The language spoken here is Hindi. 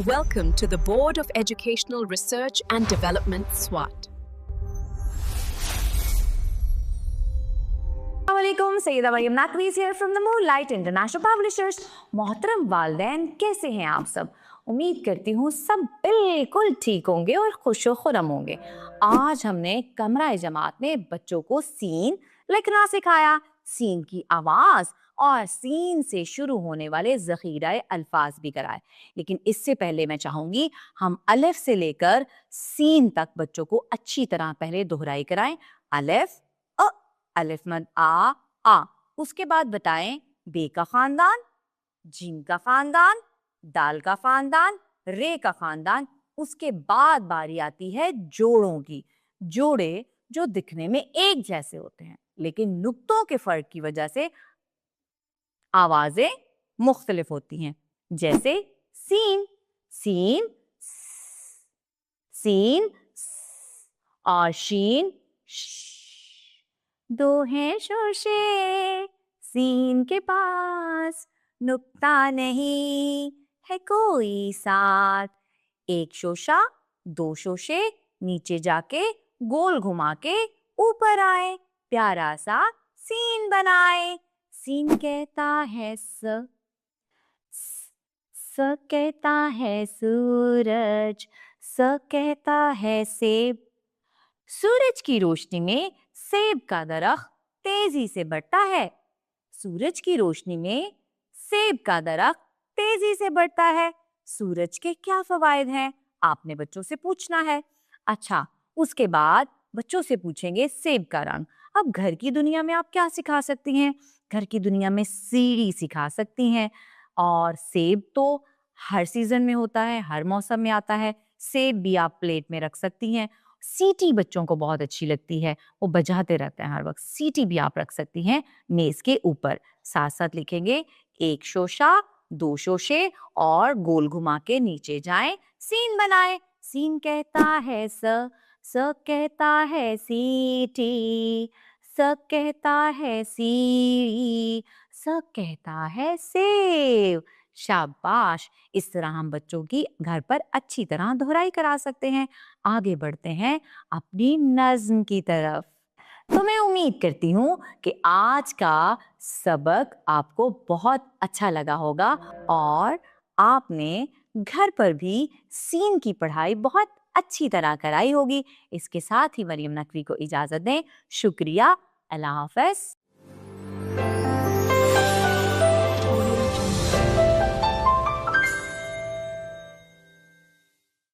Welcome to the Board of Educational Research and Development, SWAT. अस्सलामुअलैकुम, Syeda Maryam नकवीज़ here from the Moonlight International Publishers। मोहतरम वालिदैन, कैसे हैं आप सब? उम्मीद करती हूँ सब बिल्कुल ठीक होंगे और खुशो खुरम होंगे। आज हमने कमरा जमात में बच्चों को सीन लिखना सिखाया, सीन की आवाज़ और सीन से शुरू होने वाले ज़ख़ीरा अल्फाज भी कराए। लेकिन इससे पहले मैं चाहूँगी हम अलिफ से लेकर सीन तक बच्चों को अच्छी तरह पहले दोहराई कराएं। अलिफ अ, अलिफ मद आ। उसके बाद बताएं बे का खानदान, जीम का खानदान, दाल का खानदान, रे का खानदान। उसके बाद बारी आती है जोड़ों की। जोड़े जो दिखने में एक जैसे होते हैं लेकिन नुक्तों के फर्क की वजह से आवाजें मुख्तलिफ होती हैं। जैसे सीन, सीन, सीन और शीन, दो हैं शोशे सीन के पास, नुक्ता नहीं है कोई साथ। एक शोशा, दो शोशे, नीचे जाके गोल घुमा के ऊपर आए, प्यारा सा सीन बनाए। सीन कहता है स कहता है सूरज, स कहता है सेब। सूरज की रोशनी में सेब का दरख्त तेजी से बढ़ता है। सूरज की रोशनी में सेब का दरख्त तेजी से बढ़ता है। सूरज के क्या फवायद हैं? आपने बच्चों से पूछना है। अच्छा, उसके बाद बच्चों से पूछेंगे सेब का रंग। अब घर की दुनिया में आप क्या सिखा सकती हैं? घर की दुनिया में सीढ़ी सिखा सकती हैं। और सेब तो हर सीजन में होता है, हर मौसम में आता है। सेब भी आप प्लेट में रख सकती हैं। सीटी बच्चों को बहुत अच्छी लगती है, वो बजाते रहते हैं हर वक्त। सीटी भी आप रख सकती हैं मेज के ऊपर। साथ साथ लिखेंगे एक शोशा, दो शोशे और गोल घुमा के नीचे जाएं, सीन बनाएं। सीन कहता है स कहता है सीटी, स कहता है सीढ़ी, स कहता है सेब। शाबाश। इस तरह हम बच्चों की घर पर अच्छी तरह दोहराई करा सकते हैं। आगे बढ़ते हैं अपनी नज्म की तरफ। तो मैं उम्मीद करती हूँ कि आज का सबक आपको बहुत अच्छा लगा होगा और आपने घर पर भी सीन की पढ़ाई बहुत अच्छी तरह कराई होगी। इसके साथ ही मरियम नकवी को इजाज़त दें। शुक्रिया। अल्लाह हाफ़िज़।